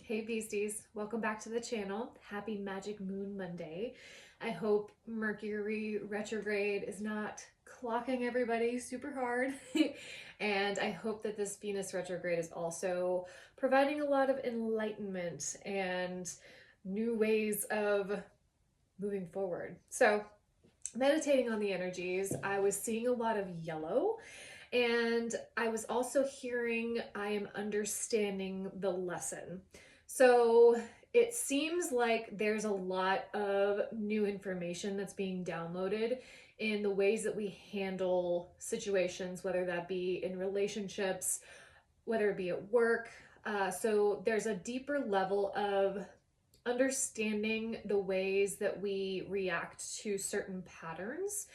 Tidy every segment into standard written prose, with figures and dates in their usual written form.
Hey Beasties, welcome back to the channel. Happy Magic Moon Monday. I hope Mercury retrograde is not clocking everybody super hard. And I hope that this Venus retrograde is also providing a lot of enlightenment and new ways of moving forward. So, meditating on the energies, I was seeing a lot of yellow. And I was also hearing, I am understanding the lesson. So it seems like there's a lot of new information that's being downloaded in the ways that we handle situations, whether that be in relationships, whether it be at work. So there's a deeper level of understanding the ways that we react to certain patterns.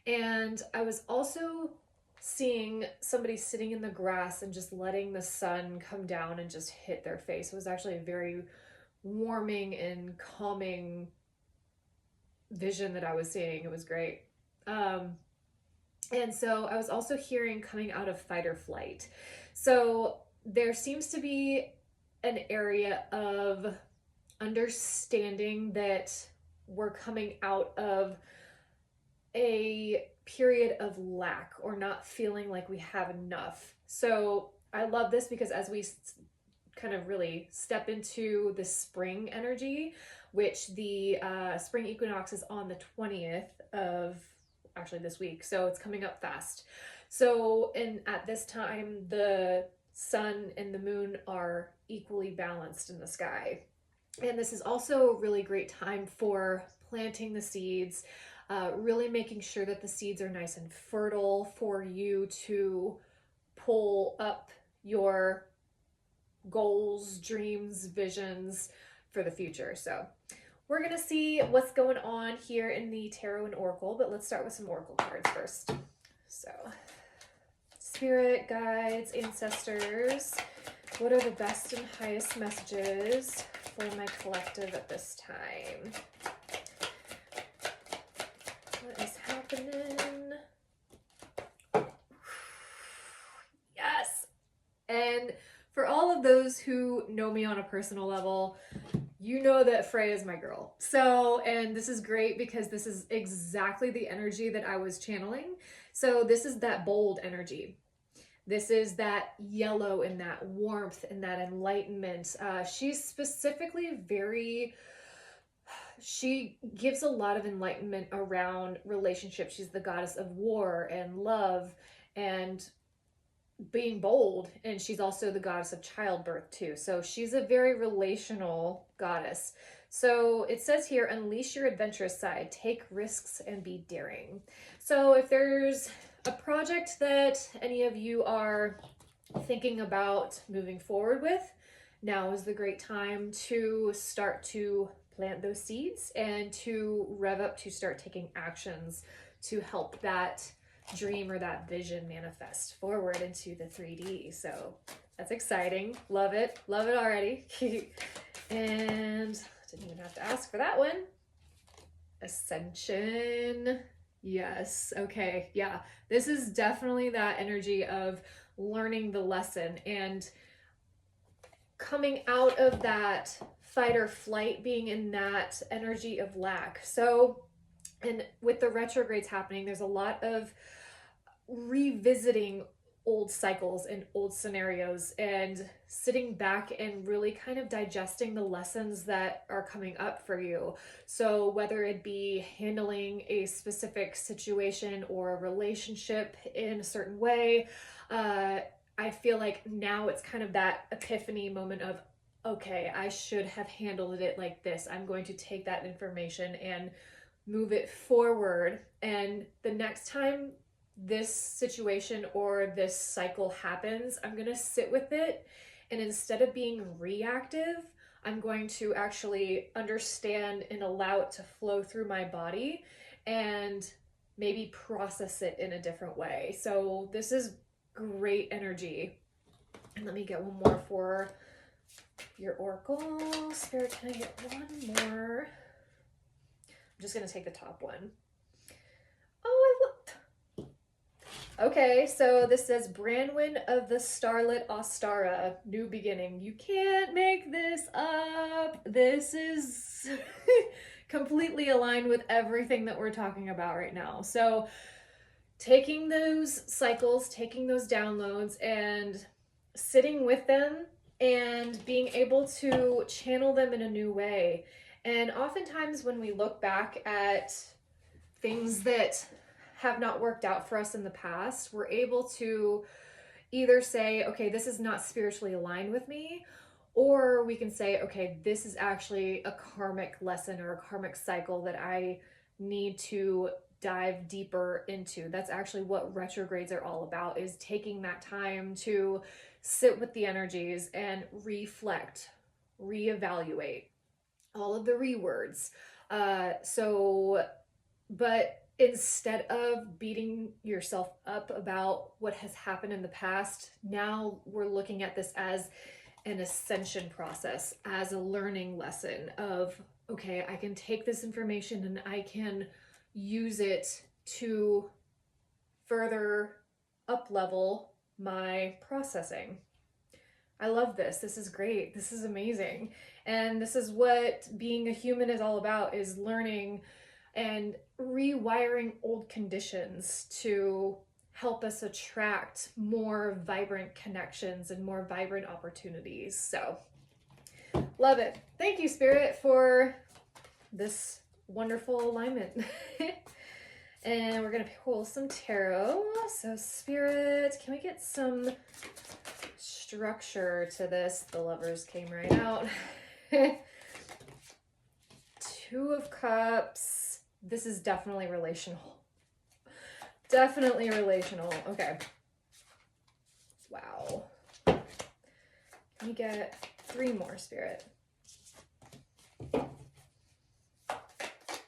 And I was also seeing somebody sitting in the grass and just letting the sun come down and just hit their face. It was actually a very warming and calming vision that I was seeing. It was great. And so I was also hearing coming out of fight or flight. So there seems to be an area of understanding that we're coming out of a period of lack or not feeling like we have enough. So I love this because as we kind of really step into the spring energy, which the spring equinox is on the 20th of actually this week, so it's coming up fast. So, and at this time, the sun and the moon are equally balanced in the sky. And this is also a really great time for planting the seeds, really making sure that the seeds are nice and fertile for you to pull up your goals, dreams, visions for the future. So we're going to see what's going on here in the Tarot and Oracle, but let's start with some Oracle cards first. So, Spirit, guides, ancestors, what are the best and highest messages for my collective at this time? What is happening? Yes! And for all of those who know me on a personal level, you know that Freya is my girl. So, and this is great because this is exactly the energy that I was channeling. So this is that bold energy. This is that yellow and that warmth and that enlightenment. She's specifically she gives a lot of enlightenment around relationships. She's the goddess of war and love and being bold, and she's also the goddess of childbirth too. So she's a very relational goddess. So it says here, unleash your adventurous side, take risks and be daring. So if there's a project that any of you are thinking about moving forward with, now is the great time to start to plant those seeds and to rev up to start taking actions to help that dream or that vision manifest forward into the 3D. So that's exciting. Love it already. And didn't even have to ask for that one. Ascension. Yes. Okay. Yeah. This is definitely that energy of learning the lesson and coming out of that fight or flight, being in that energy of lack. So, and with the retrogrades happening, there's a lot of revisiting old cycles and old scenarios and sitting back and really kind of digesting the lessons that are coming up for you. So whether it be handling a specific situation or a relationship in a certain way, I feel like now it's kind of that epiphany moment of, okay, I should have handled it like this. I'm going to take that information and move it forward. And the next time this situation or this cycle happens, I'm going to sit with it. And instead of being reactive, I'm going to actually understand and allow it to flow through my body and maybe process it in a different way. So this is great energy. And let me get one more for your Oracle. Spirit, can I get one more? I'm just going to take the top one. Oh, I looked. Okay, so this says Branwyn of the Starlit Ostara, new beginning. You can't make this up. this is completely aligned with everything that we're talking about right now. So taking those cycles, taking those downloads and sitting with them and being able to channel them in a new way. And oftentimes when we look back at things that have not worked out for us in the past, we're able to either say, okay, this is not spiritually aligned with me, or we can say, okay, this is actually a karmic lesson or a karmic cycle that I need to dive deeper into. That's actually what retrogrades are all about, is taking that time to sit with the energies and reflect, reevaluate all of the rewords. But instead of beating yourself up about what has happened in the past, now we're looking at this as an ascension process, as a learning lesson of, okay, I can take this information and I can use it to further up level my processing. I love this. This is great. This is amazing. And this is what being a human is all about, is learning and rewiring old conditions to help us attract more vibrant connections and more vibrant opportunities. So, love it. Thank you, Spirit, for this wonderful alignment. And we're going to pull some tarot. So, Spirit, can we get some structure to this? The Lovers came right out. Two of Cups. This is definitely relational. Definitely relational. Okay. Wow. Can we get 3 more, Spirit?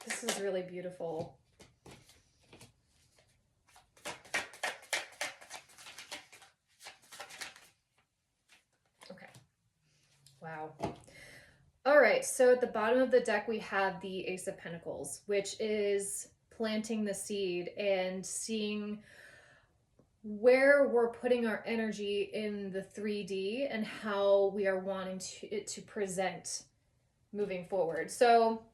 This is really beautiful. Okay. Wow. All right, so at the bottom of the deck, we have the Ace of Pentacles, which is planting the seed and seeing where we're putting our energy in the 3D and how we are wanting it to present moving forward. So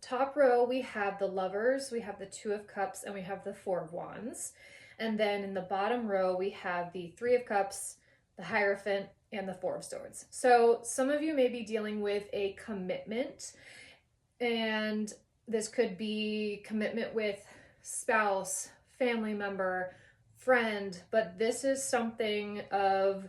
top row, we have the Lovers, we have the Two of Cups, and we have the Four of Wands. And then in the bottom row, we have the Three of Cups, the Hierophant, and the Four of Swords. So some of you may be dealing with a commitment, and this could be commitment with spouse, family member, friend, but this is something of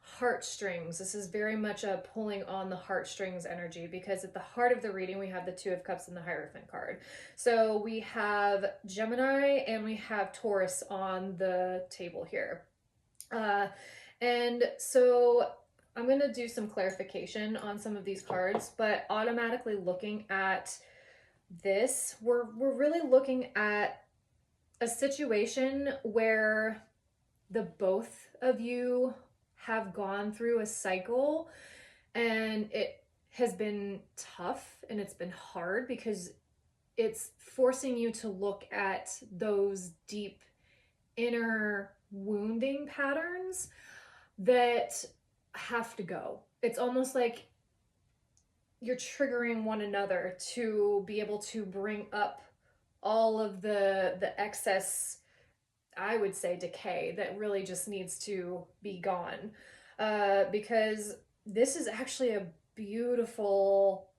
heartstrings. This is very much a pulling on the heartstrings energy, because at the heart of the reading, we have the Two of Cups and the Hierophant card. So we have Gemini and we have Taurus on the table here. And so I'm going to do some clarification on some of these cards, but automatically looking at this, we're really looking at a situation where the both of you have gone through a cycle, and it has been tough and it's been hard because it's forcing you to look at those deep inner wounding patterns that have to go. It's almost like you're triggering one another to be able to bring up all of the excess, I would say, decay that really just needs to be gone, because this is actually a beautiful,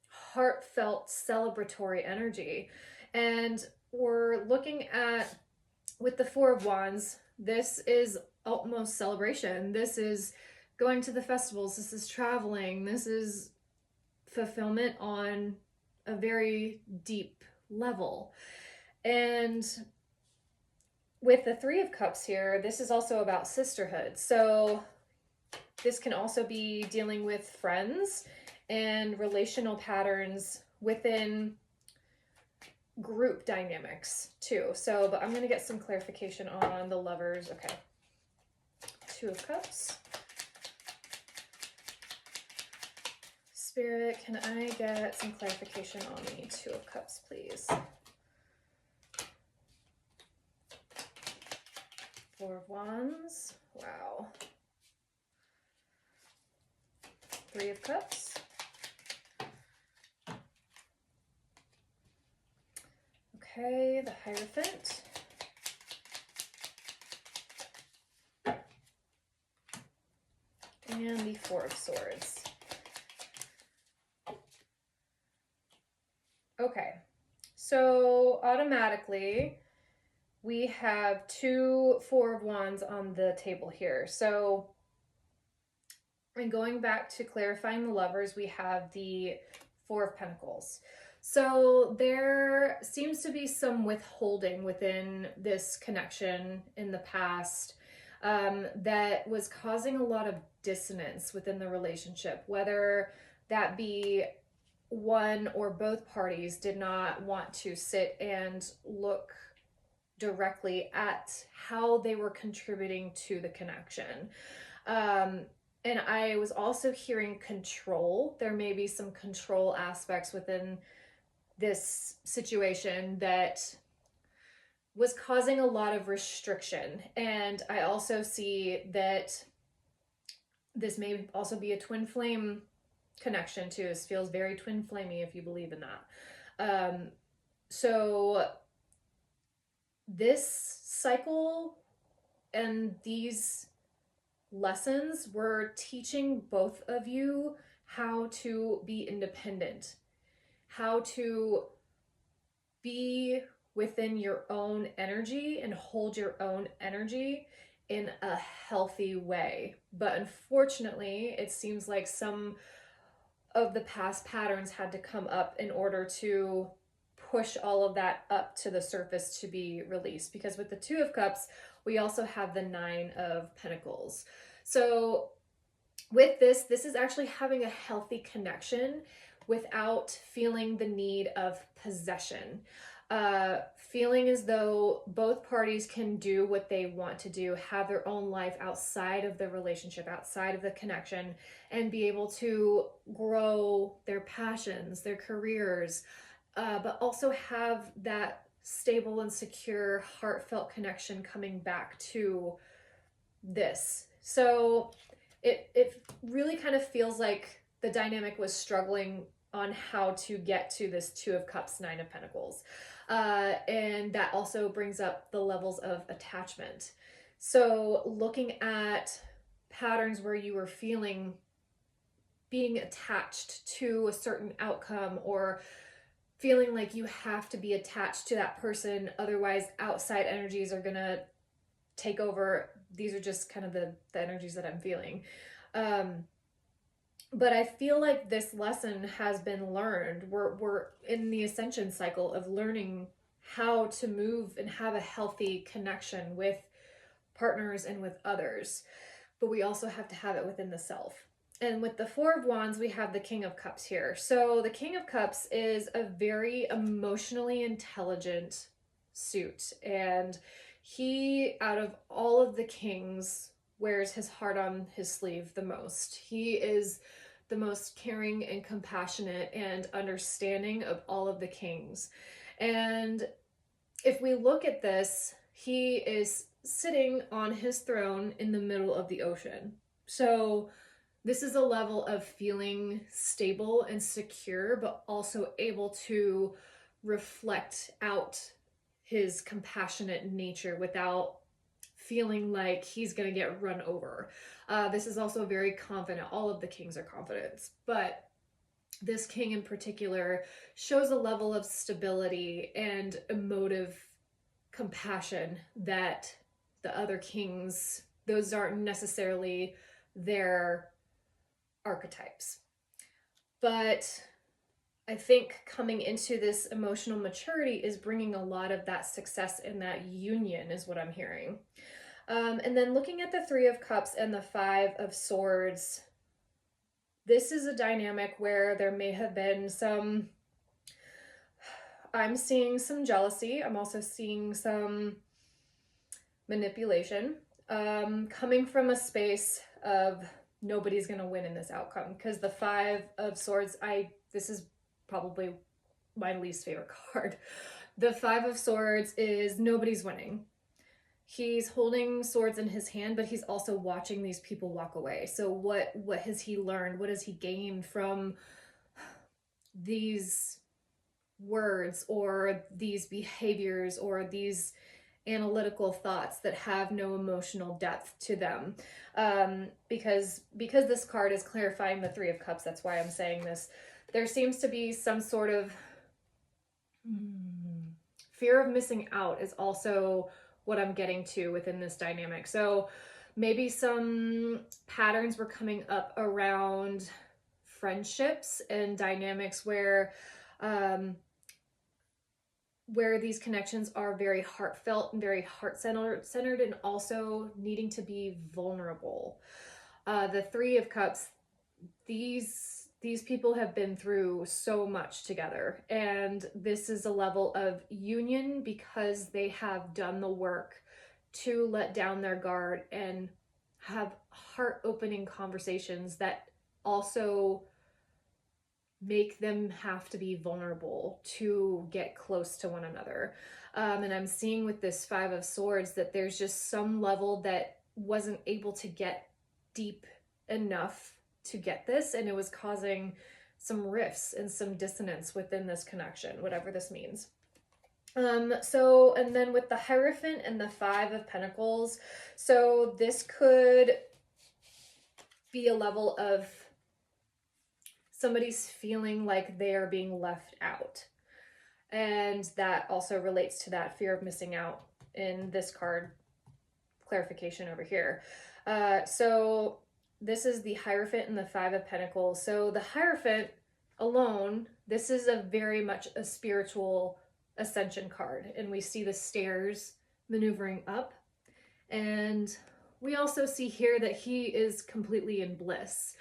heartfelt, celebratory energy. And we're looking at, with the Four of Wands, this is utmost celebration. This is going to the festivals. This is traveling. This is fulfillment on a very deep level. And with the Three of Cups here, this is also about sisterhood. So this can also be dealing with friends and relational patterns within group dynamics too. So, but I'm going to get some clarification on the Lovers. Okay. Two of Cups. Spirit, can I get some clarification on the Two of Cups, please? Four of Wands. Wow. Three of Cups. Okay, the Hierophant. And the Four of Swords. Okay, so automatically we have two Four of Wands on the table here. So, and going back to clarifying the lovers, we have the Four of Pentacles. So there seems to be some withholding within this connection in the past that was causing a lot of dissonance within the relationship, whether that be one or both parties did not want to sit and look directly at how they were contributing to the connection. And I was also hearing control. There may be some control aspects within this situation that was causing a lot of restriction. And I also see that this may also be a twin flame connection too. This feels very twin flamey if you believe in that. So this cycle and these lessons were teaching both of you how to be independent, how to be within your own energy and hold your own energy in a healthy way. But unfortunately, it seems like some of the past patterns had to come up in order to push all of that up to the surface to be released. Because with the Two of Cups, we also have the Nine of Pentacles. So with this is actually having a healthy connection without feeling the need of possession. Feeling as though both parties can do what they want to do, have their own life outside of the relationship, outside of the connection, and be able to grow their passions, their careers, but also have that stable and secure, heartfelt connection coming back to this. So it really kind of feels like the dynamic was struggling on how to get to this Two of Cups, Nine of Pentacles. And that also brings up the levels of attachment. So looking at patterns where you were feeling being attached to a certain outcome, or feeling like you have to be attached to that person, otherwise outside energies are gonna take over. These are just kind of the energies that I'm feeling. But I feel like this lesson has been learned. We're in the ascension cycle of learning how to move and have a healthy connection with partners and with others. But we also have to have it within the self. And with the Four of Wands, we have the King of Cups here. So the King of Cups is a very emotionally intelligent suit. And he, out of all of the kings, wears his heart on his sleeve the most. He is the most caring and compassionate and understanding of all of the kings. And if we look at this, he is sitting on his throne in the middle of the ocean. So this is a level of feeling stable and secure, but also able to reflect out his compassionate nature without feeling like he's going to get run over. This is also very confident. All of the kings are confident, but this king in particular shows a level of stability and emotive compassion that the other kings, those aren't necessarily their archetypes. But I think coming into this emotional maturity is bringing a lot of that success and that union is what I'm hearing. And then looking at the Three of Cups and the Five of Swords, this is a dynamic where there may have been some, I'm seeing some jealousy. I'm also seeing some manipulation, coming from a space of nobody's going to win in this outcome. Because the Five of Swords, this is probably my least favorite card. The Five of Swords is nobody's winning. he's holding swords in his hand, but he's also watching these people walk away. So what has he learned? What has he gained from these words or these behaviors or these analytical thoughts that have no emotional depth to them? Because this card is clarifying the Three of Cups, that's why I'm saying this. There seems to be some sort of fear of missing out is also what I'm getting to within this dynamic. So maybe some patterns were coming up around friendships and dynamics where these connections are very heartfelt and very heart-centered and also needing to be vulnerable. The Three of Cups, these people have been through so much together, and this is a level of union because they have done the work to let down their guard and have heart-opening conversations that also make them have to be vulnerable to get close to one another. And I'm seeing with this Five of Swords that there's just some level that wasn't able to get deep enough to get this, and it was causing some rifts and some dissonance within this connection, whatever this means. So, and then with the Hierophant and the Five of Pentacles, so this could be a level of somebody's feeling like they are being left out. And that also relates to that fear of missing out in this card clarification over here. So this is the Hierophant and the Five of Pentacles. So the Hierophant alone, this is a very much a spiritual ascension card. And we see the stairs maneuvering up. And we also see here that he is completely in bliss.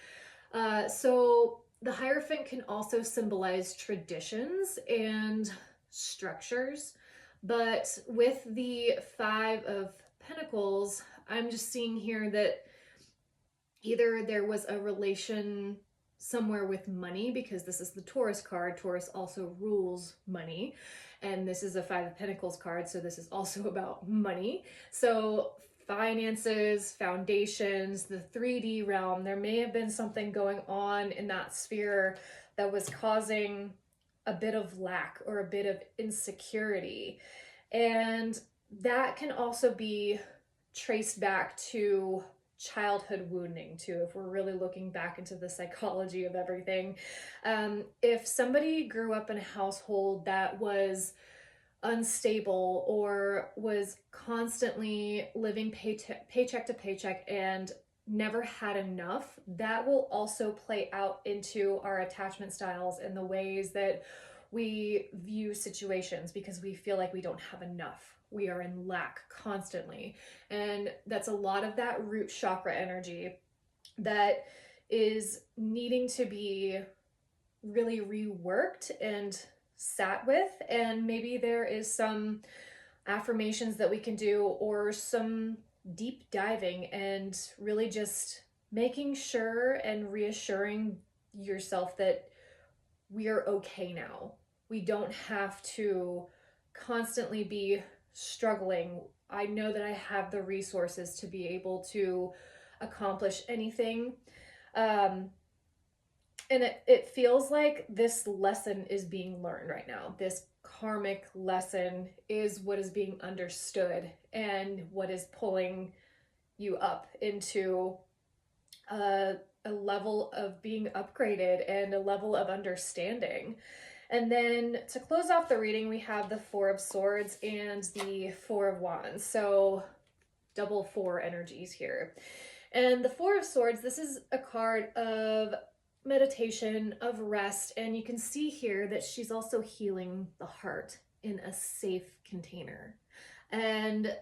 So the Hierophant can also symbolize traditions and structures. But with the Five of Pentacles, I'm just seeing here that either there was a relation somewhere with money, because this is the Taurus card. Taurus also rules money. And this is a Five of Pentacles card, so this is also about money. So finances, foundations, the 3D realm, there may have been something going on in that sphere that was causing a bit of lack or a bit of insecurity. And that can also be traced back to childhood wounding too, if we're really looking back into the psychology of everything. If somebody grew up in a household that was unstable or was constantly living paycheck to paycheck and never had enough, that will also play out into our attachment styles and the ways that we view situations, because we feel like we don't have enough. We are in lack constantly. And that's a lot of that root chakra energy that is needing to be really reworked and sat with. And maybe there is some affirmations that we can do, or some deep diving and really just making sure and reassuring yourself that we are okay now. We don't have to constantly be struggling. I know that I have the resources to be able to accomplish anything. And it feels like this lesson is being learned right now. This karmic lesson is what is being understood and what is pulling you up into a level of being upgraded and a level of understanding. And then to close off the reading, we have the Four of Swords and the Four of Wands. So double four energies here. And the Four of Swords, this is a card of meditation, of rest. And you can see here that she's also healing the heart in a safe container. And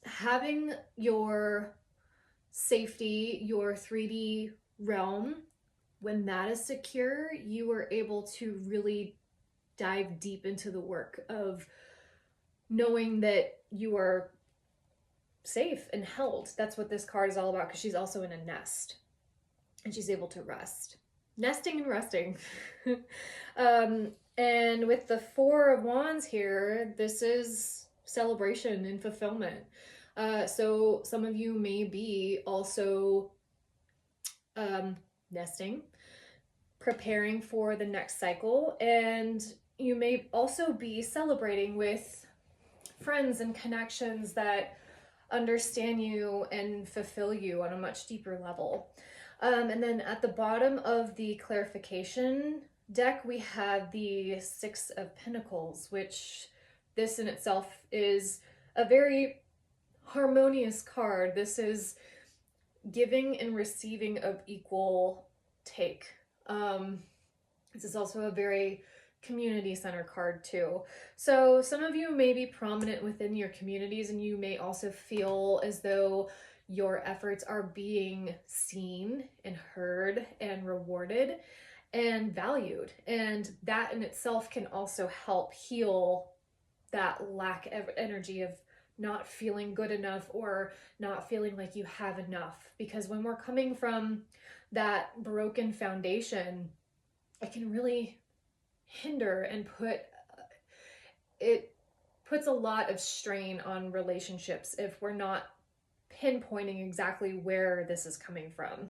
having your safety, your 3D realm, when that is secure, you are able to really dive deep into the work of knowing that you are safe and held. That's what this card is all about, because she's also in a nest and she's able to rest. Nesting and resting. And with the Four of Wands here, this is celebration and fulfillment. So some of you may be also nesting, preparing for the next cycle, and you may also be celebrating with friends and connections that understand you and fulfill you on a much deeper level. And then at the bottom of the clarification deck, we have the Six of Pentacles, which this in itself is a very harmonious card. This is giving and receiving of equal take. This is also a very community center card too. So some of you may be prominent within your communities, and you may also feel as though your efforts are being seen and heard and rewarded and valued. And that in itself can also help heal that lack of energy of not feeling good enough or not feeling like you have enough. Because when we're coming from that broken foundation, it can really hinder and it puts a lot of strain on relationships if we're not pinpointing exactly where this is coming from.